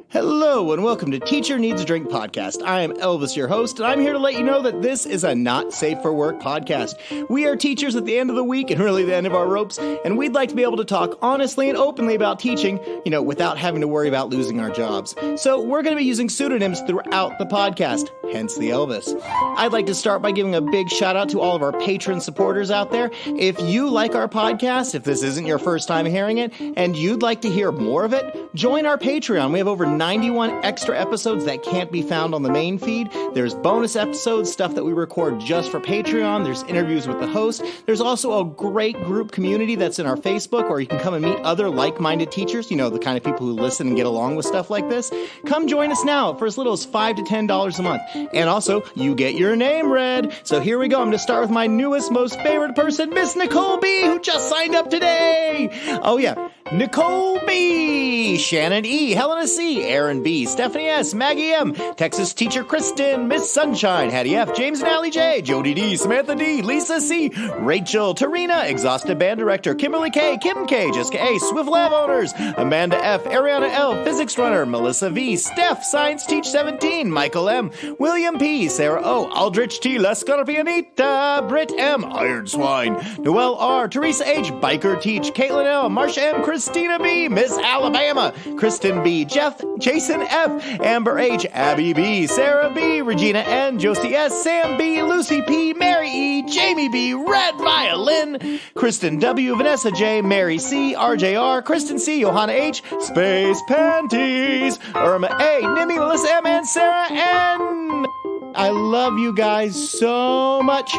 Hello and welcome to Teacher Needs a Drink podcast. I am Elvis, your host, and I'm here to let you know that this is a not safe for work podcast. We are teachers at the end of the week and really the end of our ropes, and we'd like to be able to talk honestly and openly about teaching, without having to worry about losing our jobs. So we're going to be using pseudonyms throughout the podcast, hence the Elvis. I'd like to start by giving a big shout out to all of our patron supporters out there. If you like our podcast, if this isn't your first time hearing it, and you'd like to hear more of it, join our Patreon. We have over 91 extra episodes that can't be found on the main feed. There's bonus episodes, stuff that we record just for Patreon. There's interviews with the host. There's also a great group community that's in our Facebook where you can come and meet other like-minded teachers, the kind of people who listen and get along with stuff like this. Come join us now for as little as $5 to $10 a month. And also, you get your name read. So here we go. I'm going to start with my newest, most favorite person, Miss Nicole B., who just signed up today. Oh, yeah. Nicole B., Shannon E., Helena C., Aaron B., Stephanie S., Maggie M., Texas teacher Kristen, Miss Sunshine, Hattie F., James and Allie J., Jody D., Samantha D., Lisa C., Rachel, Tarina, Exhausted Band Director, Kimberly K., Kim K., Jessica A., Swift Lab Owners, Amanda F., Ariana L., Physics Runner, Melissa V., Steph, Science Teach 17, Michael M., William P., Sarah O., Aldrich T., La Scorpionita, Britt M., Iron Swine, Noelle R., Teresa H., Biker Teach, Caitlin L., Marsha M., Christina B., Miss Alabama, Kristen B., Jeff, Jason F., Amber H., Abby B., Sarah B., Regina N., Josie S., Sam B., Lucy P., Mary E., Jamie B., Red Violin, Kristen W., Vanessa J., Mary C., RJR, Kristen C., Johanna H., Space Panties, Irma A., Nimmy, Melissa M., and Sarah N. I love you guys so much.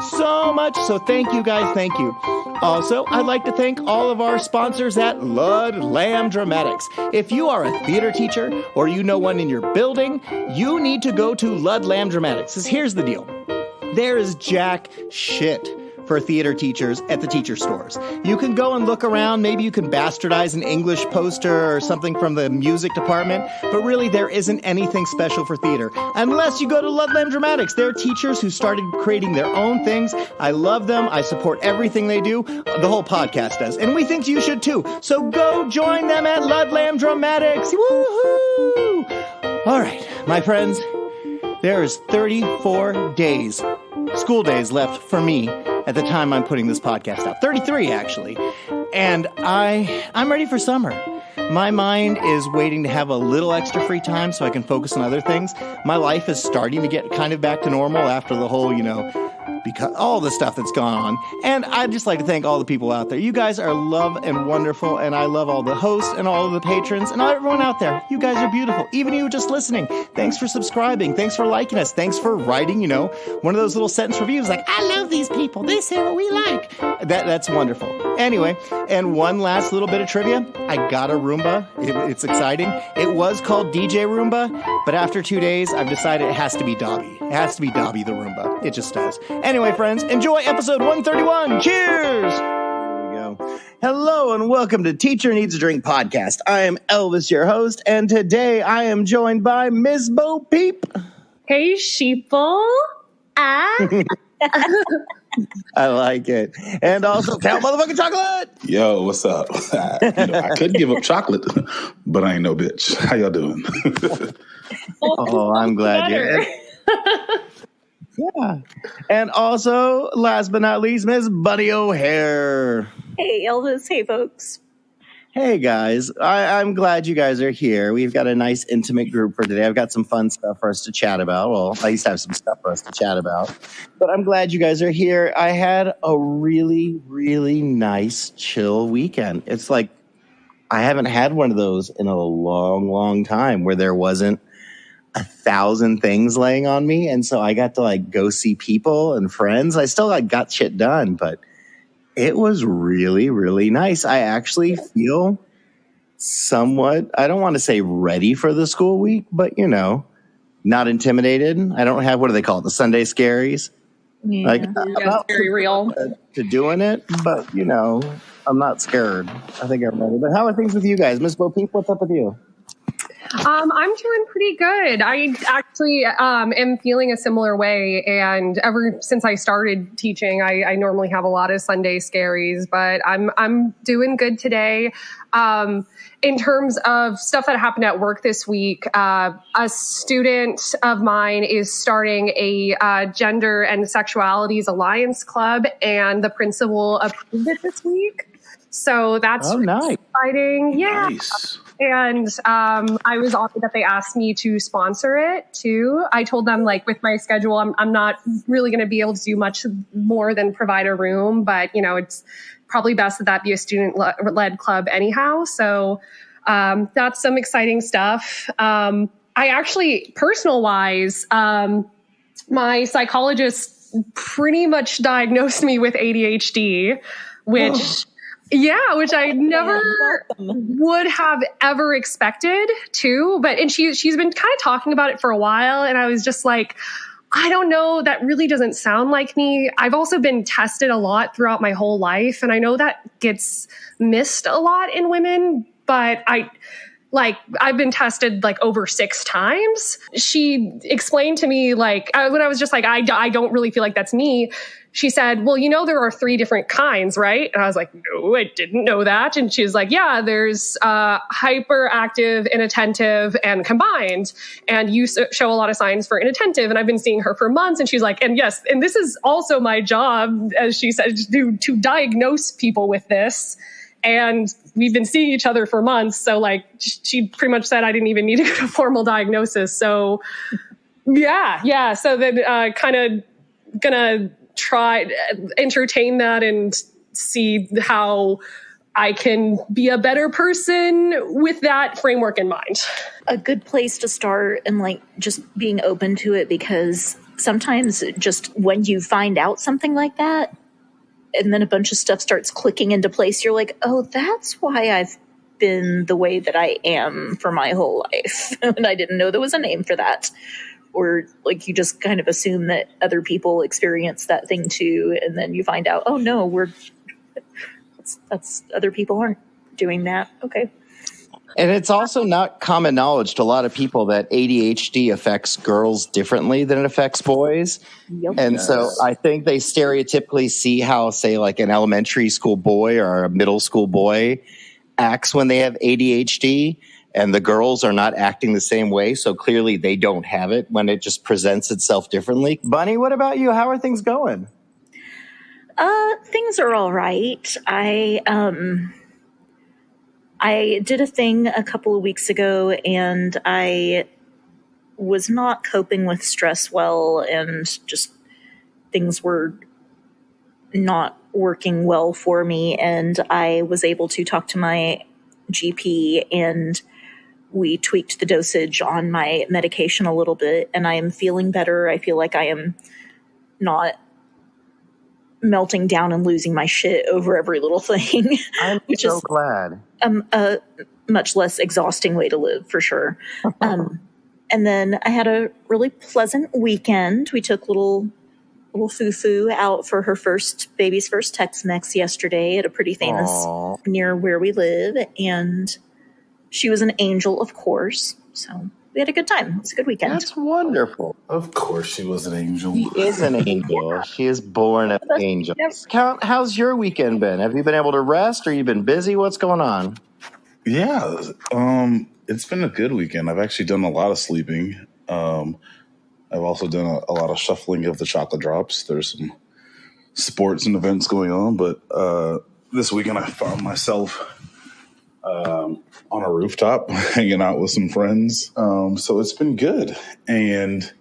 So thank you guys. Thank you. Also, I'd like to thank all of our sponsors at Lud Lamb Dramatics. If you are a theater teacher or you know one in your building, you need to go to Lud Lamb Dramatics. 'Cause here's the deal. There is jack shit for theater teachers at the teacher stores. You can go and look around. Maybe you can bastardize an English poster or something from the music department, but really there isn't anything special for theater unless you go to Ludlam Dramatics. They're teachers who started creating their own things. I love them. I support everything they do. The whole podcast does. And we think you should too. So go join them at Ludlam Dramatics. Woohoo! All right, my friends, there is 34 days, school days left for me at the time I'm putting this podcast out. 33, actually. And I'm ready for summer. My mind is waiting to have a little extra free time so I can focus on other things. My life is starting to get kind of back to normal after the whole, because all the stuff that's gone on. And I'd just like to thank all the people out there. You guys are love and wonderful, and I love all the hosts and all of the patrons and everyone out there. You guys are beautiful. Even you just listening. Thanks for subscribing. Thanks for liking us. Thanks for writing, one of those little sentence reviews like, I love these people. They say what we like. That's wonderful. Anyway, and one last little bit of trivia. I got a Roomba. It's exciting. It was called DJ Roomba, but after 2 days, I've decided it has to be Dobby. It has to be Dobby the Roomba. It just does. Anyway, friends, enjoy episode 131. Cheers! There we go. Hello and welcome to Teacher Needs a Drink podcast. I am Elvis, your host, and today I am joined by Ms. Bo Peep. Hey, sheeple. I like it. And also Count Motherfucking Chocolate. Yo, what's up? I couldn't give up chocolate, but I ain't no bitch. How y'all doing? Oh, I'm glad you're Yeah. And also, last but not least, Miss Buddy O'Hare. Hey, Elvis. Hey, folks. Hey, guys. I'm glad you guys are here. We've got a nice, intimate group for today. I've got some fun stuff for us to chat about. Well, I used to have some stuff for us to chat about. But I'm glad you guys are here. I had a really, really nice, chill weekend. It's like I haven't had one of those in a long, long time where there wasn't 1,000 things laying on me. And so I got to go see people and friends. I still got shit done, but it was really, really nice. I actually feel somewhat, I don't want to say ready for the school week, but not intimidated. I don't have, what do they call it? The Sunday scaries. Yeah, that's very real. To doing it, but I'm not scared. I think I'm ready. But how are things with you guys? Miss Bo Peep, what's up with you? I'm doing pretty good. I actually am feeling a similar way. And ever since I started teaching, I normally have a lot of Sunday scaries, but I'm doing good today. In terms of stuff that happened at work this week, a student of mine is starting a Gender and Sexualities Alliance Club, and the principal approved it this week. So that's nice. Exciting. Yeah. Nice. And I was honored that they asked me to sponsor it too. I told them, like, with my schedule, I'm not really going to be able to do much more than provide a room, but it's probably best that be a student-led club anyhow. So that's some exciting stuff. I actually, personal-wise, my psychologist pretty much diagnosed me with ADHD, which I never would have ever expected to. And she's been kind of talking about it for a while, and I was just like, I don't know, that really doesn't sound like me. I've also been tested a lot throughout my whole life, and I know that gets missed a lot in women, but I've been tested like over 6 times. She explained to me, like, when I was just like, I don't really feel like that's me. She said, well, there are 3 different kinds, right? And I was like, no, I didn't know that. And she was like, yeah, there's hyperactive, inattentive, and combined. And you show a lot of signs for inattentive. And I've been seeing her for months. And she's like, and yes, and this is also my job, as she said, to diagnose people with this. And we've been seeing each other for months. So, like, she pretty much said I didn't even need to go to formal diagnosis. So, yeah. So then kind of gonna try entertain that and see how I can be a better person with that framework in mind. A good place to start, and like just being open to it, because sometimes just when you find out something like that, and then a bunch of stuff starts clicking into place, you're like, oh, that's why I've been the way that I am for my whole life. And I didn't know there was a name for that. Or like you just kind of assume that other people experience that thing too. And then you find out, oh no, that's other people aren't doing that. Okay. And it's also not common knowledge to a lot of people that ADHD affects girls differently than it affects boys. Yep. And so I think they stereotypically see how, say, like an elementary school boy or a middle school boy acts when they have ADHD, and the girls are not acting the same way. So clearly they don't have it when it just presents itself differently. Bunny, what about you? How are things going? Things are all right. I did a thing a couple of weeks ago, and I was not coping with stress well, and just things were not working well for me. And I was able to talk to my GP, and we tweaked the dosage on my medication a little bit, and I am feeling better. I feel like I am not melting down and losing my shit over every little thing. I'm so glad. A much less exhausting way to live, for sure. And then I had a really pleasant weekend. We took little Fufu out for her baby's first Tex-Mex yesterday at a pretty famous near where we live, and she was an angel, of course. So we had a good time. It was a good weekend. That's wonderful. Of course she was an angel. She is an angel. Yeah. She is born an angel. Yep. How's your weekend been? Have you been able to rest, or you been busy? What's going on? Yeah, it's been a good weekend. I've actually done a lot of sleeping. I've also done a lot of shuffling of the chocolate drops. There's some sports and events going on, but this weekend I found myself on a rooftop hanging out with some friends. So it's been good. And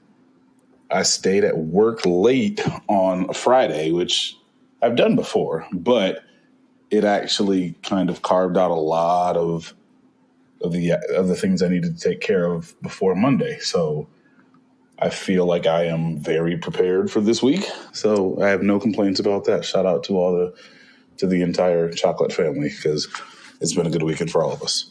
I stayed at work late on a Friday, which I've done before, but it actually kind of carved out a lot of the things I needed to take care of before Monday. So I feel like I am very prepared for this week. So I have no complaints about that. Shout out to the entire chocolate family, because it's been a good weekend for all of us.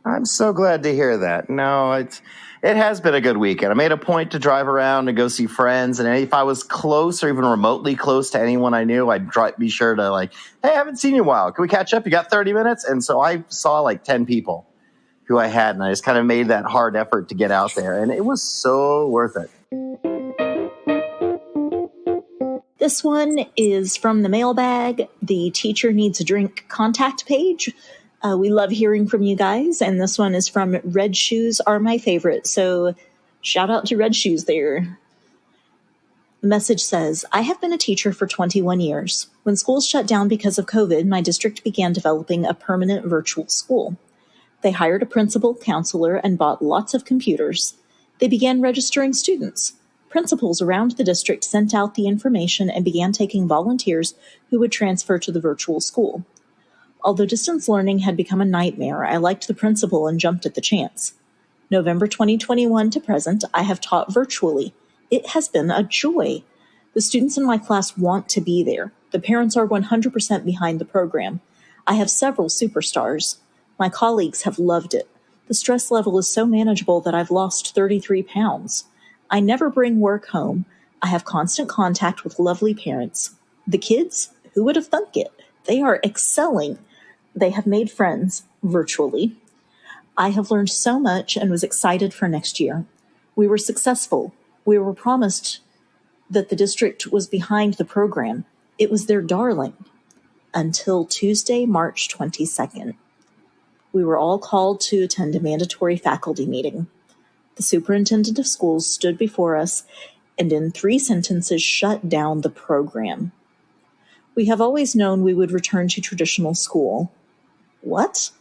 I'm so glad to hear that. No, it has been a good weekend. I made a point to drive around and go see friends. And if I was close or even remotely close to anyone I knew, I'd be sure to, like, hey, I haven't seen you in a while. Can we catch up? You got 30 minutes? And so I saw like 10 people. who I had, and I just kind of made that hard effort to get out there, and it was so worth it. This one is from the Mailbag, the Teacher Needs a Drink contact page. We love hearing from you guys, and this one is from Red Shoes Are My Favorite, so shout out to Red Shoes there. The message says, I have been a teacher for 21 years. When schools shut down because of COVID, my district began developing a permanent virtual school. They hired a principal, counselor, and bought lots of computers. They began registering students. Principals around the district sent out the information and began taking volunteers who would transfer to the virtual school. Although distance learning had become a nightmare, I liked the principal and jumped at the chance. November 2021 to present, I have taught virtually. It has been a joy. The students in my class want to be there. The parents are 100% behind the program. I have several superstars. My colleagues have loved it. The stress level is so manageable that I've lost 33 pounds. I never bring work home. I have constant contact with lovely parents. The kids, who would have thunk it? They are excelling. They have made friends virtually. I have learned so much and was excited for next year. We were successful. We were promised that the district was behind the program. It was their darling. Until Tuesday, March 22nd. We were all called to attend a mandatory faculty meeting. The superintendent of schools stood before us and in 3 sentences shut down the program. We have always known we would return to traditional school. What?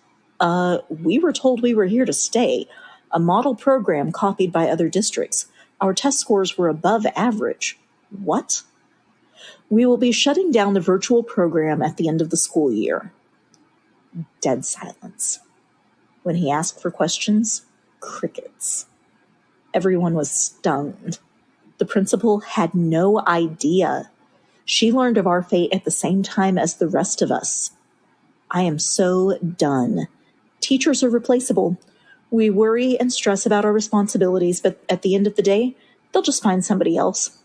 We were told we were here to stay. A model program copied by other districts. Our test scores were above average. What? We will be shutting down the virtual program at the end of the school year. Dead silence. When he asked for questions, crickets. Everyone was stunned. The principal had no idea. She learned of our fate at the same time as the rest of us. I am so done. Teachers are replaceable. We worry and stress about our responsibilities, but at the end of the day, they'll just find somebody else.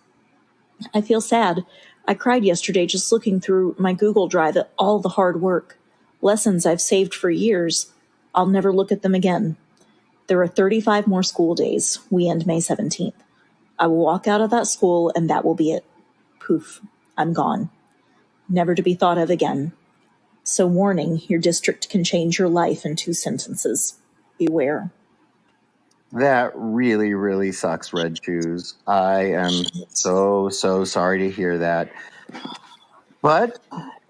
I feel sad. I cried yesterday just looking through my Google Drive at all the hard work. Lessons I've saved for years. I'll never look at them again. There are 35 more school days. We end May 17th. I will walk out of that school and that will be it. Poof, I'm gone. Never to be thought of again. So warning, your district can change your life in 2 sentences. Beware. That really, really sucks, Red Shoes. I am so sorry to hear that. But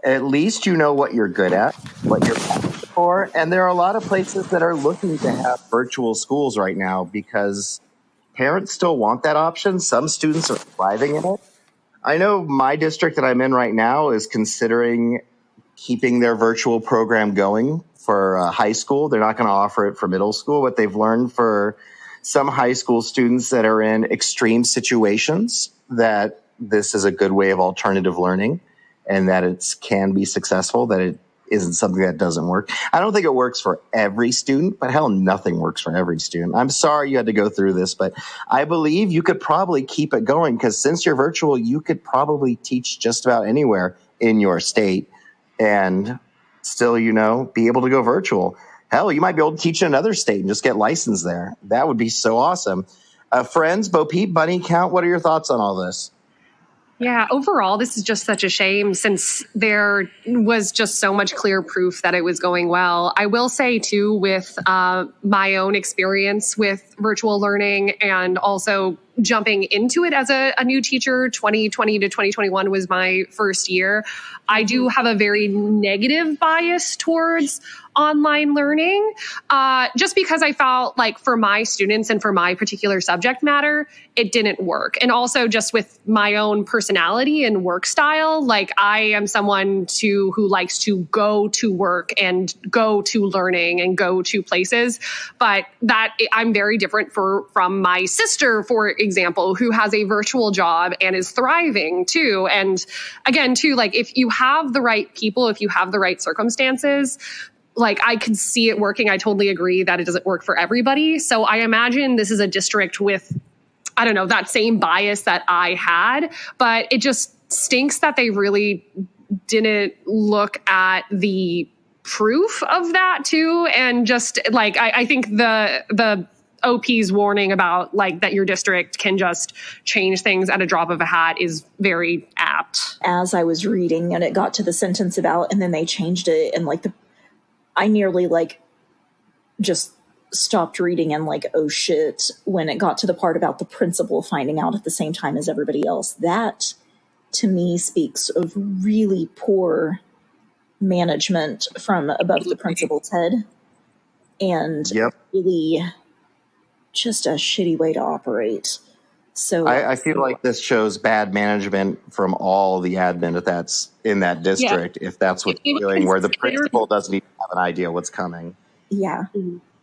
at least you know what you're good at, what you're passionate for, and there are a lot of places that are looking to have virtual schools right now because parents still want that option. Some students are thriving in it. I know my district that I'm in right now is considering keeping their virtual program going for high school. They're not going to offer it for middle school. What they've learned for some high school students that are in extreme situations, that this is a good way of alternative learning and that it can be successful, that it isn't something that doesn't work. I don't think it works for every student, but hell, nothing works for every student. I'm sorry you had to go through this, but I believe you could probably keep it going because since you're virtual, you could probably teach just about anywhere in your state and still, be able to go virtual. Hell, you might be able to teach in another state and just get licensed there. That would be so awesome. Friends, Bo Peep, Bunny Count, what are your thoughts on all this? Yeah, overall, this is just such a shame since there was just so much clear proof that it was going well. I will say, too, with my own experience with virtual learning and also jumping into it as a new teacher, 2020 to 2021 was my first year. I do have a very negative bias towards online learning, just because I felt like for my students and for my particular subject matter, it didn't work. And also just with my own personality and work style, like I am someone who likes to go to work and go to learning and go to places. But that I'm very different from my sister, for example, who has a virtual job and is thriving too. And again, too, like if you have the right people, if you have the right circumstances, like I could see it working. I totally agree that it doesn't work for everybody. So I imagine this is a district with, I don't know, that same bias that I had, but it just stinks that they really didn't look at the proof of that too. And just like, I think the OP's warning about like that your district can just change things at a drop of a hat is very apt. As I was reading and it got to the sentence about, and then they changed it, and like I nearly like just stopped reading and like, oh shit, when it got to the part about the principal finding out at the same time as everybody else. That to me speaks of really poor management from above the principal's head, and really just a shitty way to operate. So I feel like this shows bad management from all the admin that's in that district, if that's what you're doing, where the principal doesn't even have an idea what's coming. Yeah.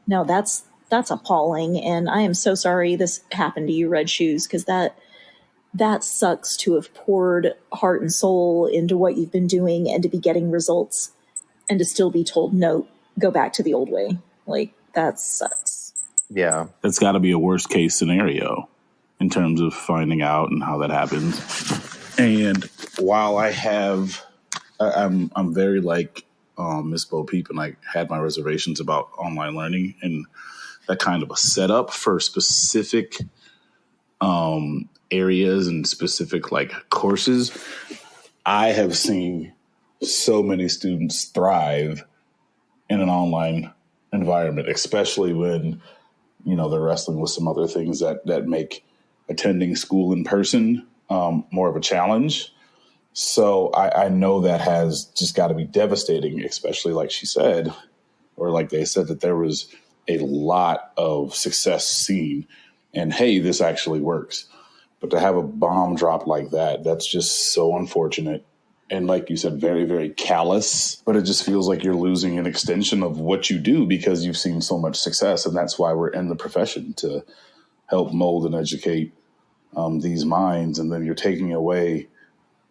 No, that's appalling, and I am so sorry this happened to you, Red Shoes, because that sucks to have poured heart and soul into what you've been doing and to be getting results and to still be told, no, go back to the old way. Like, that sucks. Yeah. That's got to be a worst case scenario in terms of finding out and how that happens. And while I'm very like Miss Bo Peep, and I had my reservations about online learning and that kind of a setup for specific areas and specific like courses, I have seen so many students thrive in an online environment, especially when, you know, they're wrestling with some other things that make attending school in person more of a challenge. So I know that has just got to be devastating, especially like she said, or like they said, that there was a lot of success seen and, hey, this actually works. But to have a bomb drop like that, that's just so unfortunate. And like you said, very, very callous. But it just feels like you're losing an extension of what you do because you've seen so much success. And that's why we're in the profession, to help mold and educate these minds. And then you're taking away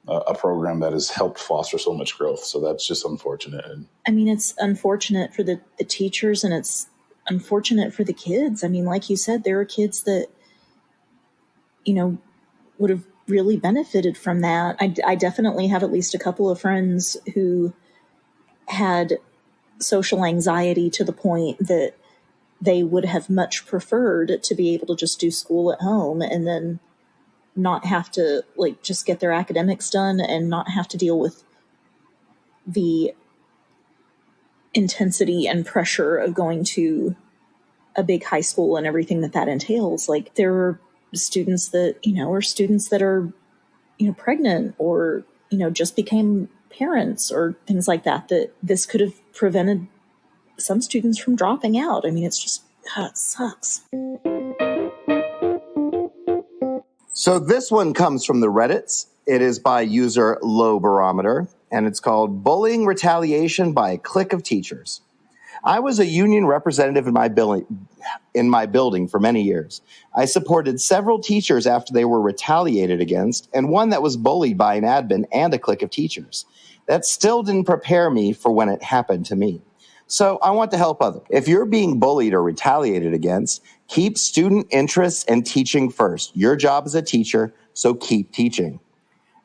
a program that has helped foster so much growth. So that's just unfortunate. I mean, it's unfortunate for the teachers, and it's unfortunate for the kids. I mean, like you said, there are kids that, you know, would have really benefited from that. I definitely have at least a couple of friends who had social anxiety to the point that they would have much preferred to be able to just do school at home and then not have to like just get their academics done and not have to deal with the intensity and pressure of going to a big high school and everything that entails. Like, there are students that, you know, are students that are, you know, pregnant or, you know, just became parents or things like that, that this could have prevented some students from dropping out. I mean, it's just, it sucks. So this one comes from the Reddits. It is by user Low Barometer, and it's called Bullying Retaliation by a Clique of Teachers. I was a union representative in my building for many years. I supported several teachers after they were retaliated against, and one that was bullied by an admin and a clique of teachers. That still didn't prepare me for when it happened to me. So I want to help others. If you're being bullied or retaliated against, keep student interests and teaching first. Your job as a teacher, so keep teaching.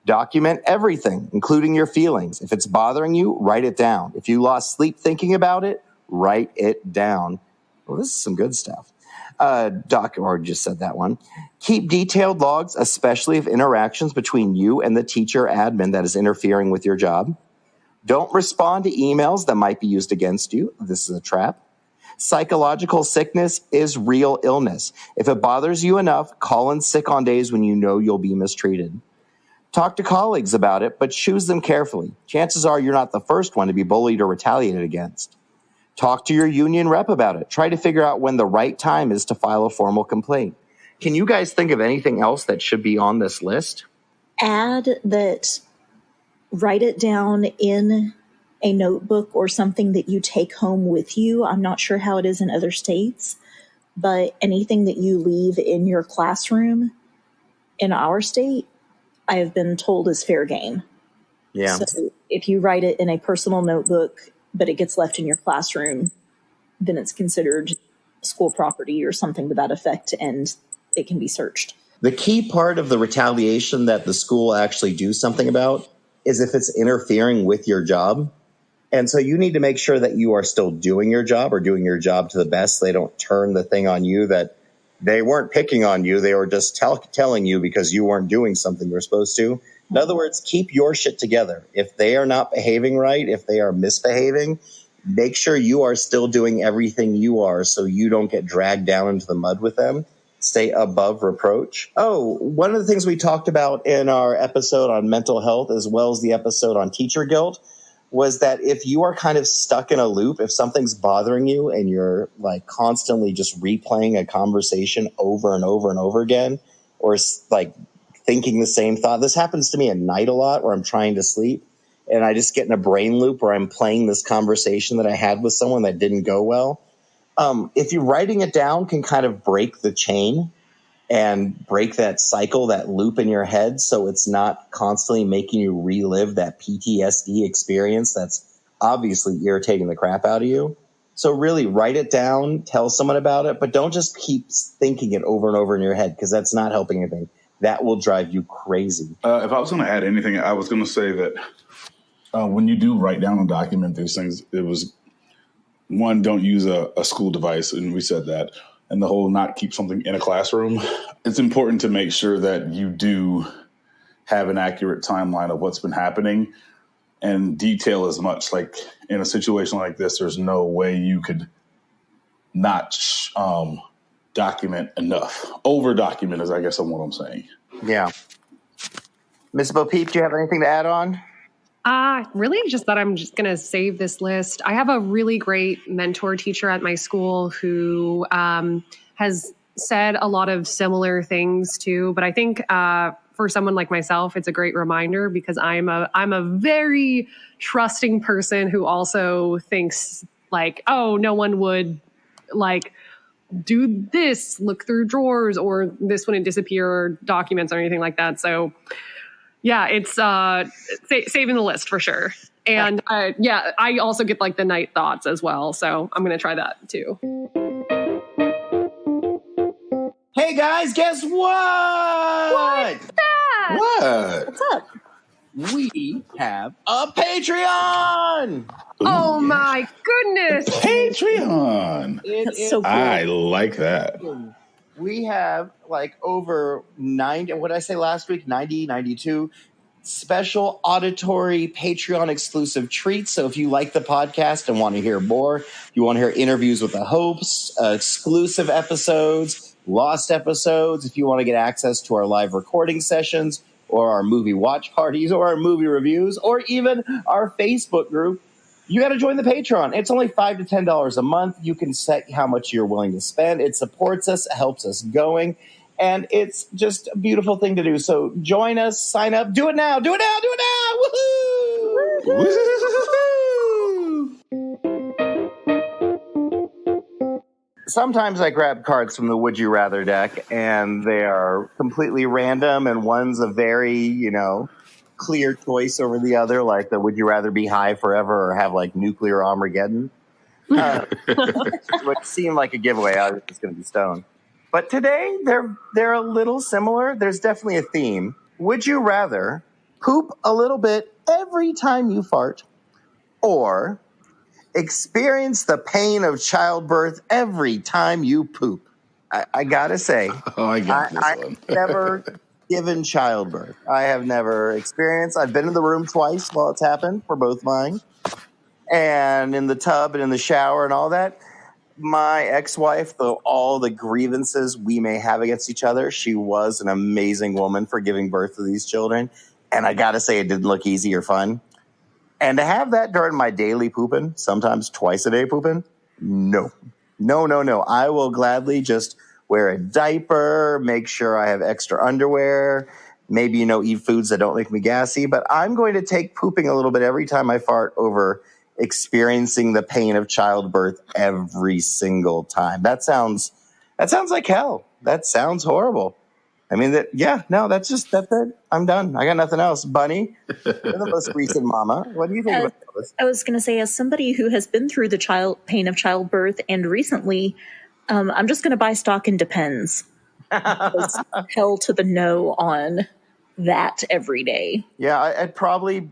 Document everything, including your feelings. If it's bothering you, write it down. If you lost sleep thinking about it, write it down. Well, this is some good stuff. Or just said that one. Keep detailed logs, especially of interactions between you and the teacher admin that is interfering with your job. Don't respond to emails that might be used against you. This is a trap. Psychological sickness is real illness. If it bothers you enough, call in sick on days when you know you'll be mistreated. Talk to colleagues about it, but choose them carefully. Chances are you're not the first one to be bullied or retaliated against. Talk to your union rep about it. Try to figure out when the right time is to file a formal complaint. Can you guys think of anything else that should be on this list? Add that, write it down in a notebook or something that you take home with you. I'm not sure how it is in other states, but anything that you leave in your classroom in our state, I have been told is fair game. Yeah. So if you write it in a personal notebook, but it gets left in your classroom, then it's considered school property or something to that effect, and it can be searched. The key part of the retaliation that the school actually do something about is if it's interfering with your job. And so you need to make sure that you are still doing your job or doing your job to the best. They don't turn the thing on you that they weren't picking on you. They were just telling you because you weren't doing something you were supposed to. In other words, keep your shit together. If they are not behaving right, if they are misbehaving, make sure you are still doing everything you are so you don't get dragged down into the mud with them. Stay above reproach. Oh, one of the things we talked about in our episode on mental health, as well as the episode on teacher guilt, was that if you are kind of stuck in a loop, if something's bothering you and you're like constantly just replaying a conversation over and over and over again, or like thinking the same thought. This happens to me at night a lot where I'm trying to sleep and I just get in a brain loop where I'm playing this conversation that I had with someone that didn't go well. If you're writing it down can kind of break the chain and break that cycle, that loop in your head, so it's not constantly making you relive that PTSD experience that's obviously irritating the crap out of you. So really write it down, tell someone about it, but don't just keep thinking it over and over in your head because that's not helping anything. That will drive you crazy. If I was going to add anything, I was going to say that when you do write down and document these things, it was, one, don't use a school device, and we said that. And the whole not keep something in a classroom, it's important to make sure that you do have an accurate timeline of what's been happening and detail as much. Like in a situation like this, there's no way you could not document enough. Over document is, I guess, what I'm saying. Yeah. Ms. Bo Peep, do you have anything to add on? Really just that I'm just going to save this list. I have a really great mentor teacher at my school who has said a lot of similar things too. But I think for someone like myself, it's a great reminder because I'm a very trusting person who also thinks like, oh, no one would like do this, look through drawers, or this wouldn't disappear, or documents or anything like that. So yeah, it's saving the list for sure. And I also get like the night thoughts as well. So I'm going to try that too. Hey guys, guess what? What's that? What? What's up? We have a Patreon. Oh my goodness. Patreon. That's so cool. I like that. We have like over 90, what did I say last week? 90, 92 special auditory Patreon exclusive treats. So if you like the podcast and want to hear more, you want to hear interviews with the hosts, exclusive episodes, lost episodes, if you want to get access to our live recording sessions or our movie watch parties or our movie reviews or even our Facebook group, you got to join the Patreon. It's only $5 to $10 a month. You can set how much you're willing to spend. It supports us, helps us going, and it's just a beautiful thing to do. So join us, sign up, do it now, do it now, do it now. Woohoo! Sometimes I grab cards from the Would You Rather deck, and they are completely random, and one's a very, clear choice over the other, like the would you rather be high forever or have like nuclear Armageddon? Would seem like a giveaway. I was just going to be stoned. But today they're a little similar. There's definitely a theme. Would you rather poop a little bit every time you fart or experience the pain of childbirth every time you poop? I gotta say, I got this one. I've never given childbirth. I have never experienced. I've been in the room twice while it's happened for both mine, and in the tub and in the shower and all that. My ex-wife, though all the grievances we may have against each other, she was an amazing woman for giving birth to these children. And I gotta say, it didn't look easy or fun. And to have that during my daily pooping, sometimes twice a day pooping, no. I will gladly just wear a diaper, make sure I have extra underwear, maybe, eat foods that don't make me gassy. But I'm going to take pooping a little bit every time I fart over experiencing the pain of childbirth every single time. That sounds like hell. That sounds horrible. I mean, that's it. I'm done. I got nothing else. Bunny, you're the most recent mama. What do you think about this? I was going to say, as somebody who has been through the pain of childbirth and recently, I'm just going to buy stock in Depends. Hell to the no on that every day. Yeah, I'd probably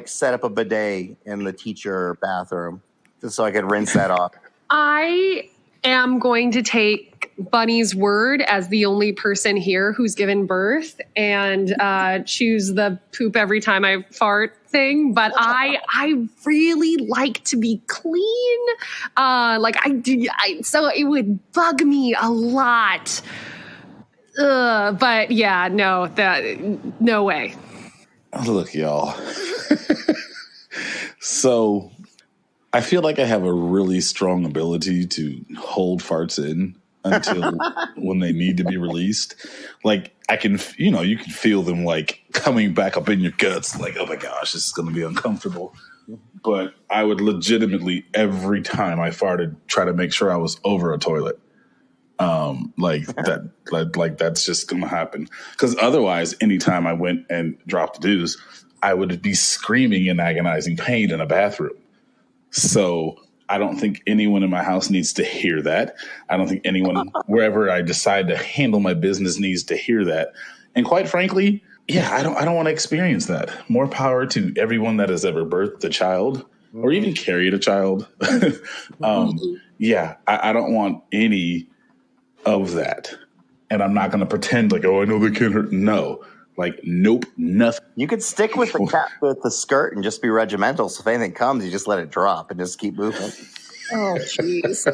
set up a bidet in the teacher bathroom just so I could rinse that off. I am going to take Bunny's word as the only person here who's given birth and choose the poop every time I fart thing. But I really like to be clean. So it would bug me a lot. But yeah, no way. Look, y'all. So I feel like I have a really strong ability to hold farts in until when they need to be released. Like I can, you can feel them like coming back up in your guts. Like, oh my gosh, this is going to be uncomfortable. But I would legitimately, every time I farted, try to make sure I was over a toilet. That's just going to happen. Because otherwise, anytime I went and dropped the deuce, I would be screaming in agonizing pain in a bathroom. So I don't think anyone in my house needs to hear that. I don't think anyone wherever I decide to handle my business needs to hear that. And quite frankly, I don't want to experience that. More power to everyone that has ever birthed a child or even carried a child. I don't want any of that. And I'm not going to pretend like, oh, I know they can't hurt. No. Like, nope, nothing. You could stick with the skirt and just be regimental. So if anything comes, you just let it drop and just keep moving. Oh, jeez.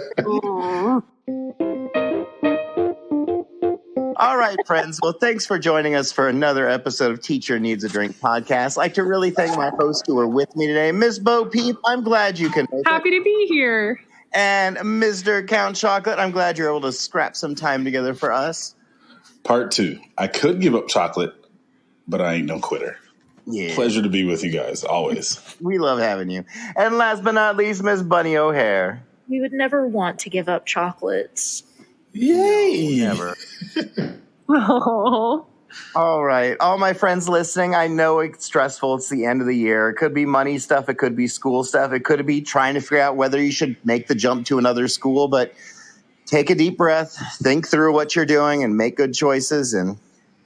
All right, friends. Well, thanks for joining us for another episode of Teacher Needs a Drink podcast. I'd like to really thank my hosts who are with me today. Ms. Bo Peep, I'm glad you can make Happy to be here. And Mr. Count Chocolate, I'm glad you're able to scrap some time together for us. Part 2. I could give up chocolate, but I ain't no quitter. Yeah. Pleasure to be with you guys, always. We love having you. And last but not least, Miss Bunny O'Hare. We would never want to give up chocolates. Yay! No, never. Oh. All right. All my friends listening, I know it's stressful. It's the end of the year. It could be money stuff. It could be school stuff. It could be trying to figure out whether you should make the jump to another school. But take a deep breath, think through what you're doing, and make good choices. And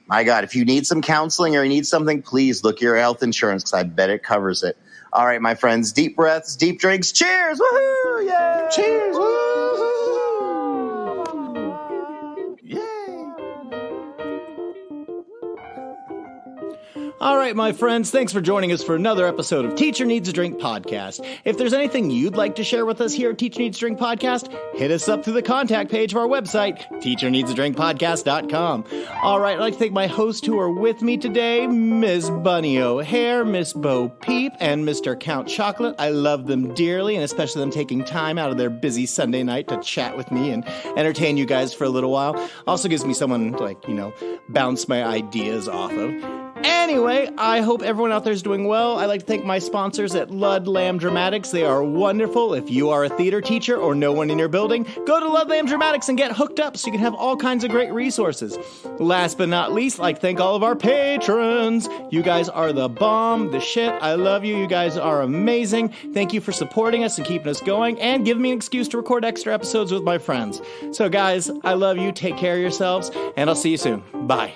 my God, if you need some counseling or you need something, please look at your health insurance because I bet it covers it. All right, my friends, deep breaths, deep drinks. Cheers. Woohoo. Yay. Cheers. Woohoo. All right, my friends, thanks for joining us for another episode of Teacher Needs a Drink podcast. If there's anything you'd like to share with us here at Teacher Needs a Drink podcast, hit us up through the contact page of our website, teacherneedsadrinkpodcast.com. All right, I'd like to thank my hosts who are with me today, Ms. Bunny O'Hare, Miss Bo Peep, and Mr. Count Chocolate. I love them dearly, and especially them taking time out of their busy Sunday night to chat with me and entertain you guys for a little while. Also gives me someone to, bounce my ideas off of. Anyway, I hope everyone out there is doing well. I'd like to thank my sponsors at Lud Lamb Dramatics. They are wonderful. If you are a theater teacher or no one in your building, go to Lud Lamb Dramatics and get hooked up so you can have all kinds of great resources. Last but not least, I'd like to thank all of our patrons. You guys are the bomb, the shit. I love you. You guys are amazing. Thank you for supporting us and keeping us going and giving me an excuse to record extra episodes with my friends. So guys, I love you. Take care of yourselves, and I'll see you soon. Bye.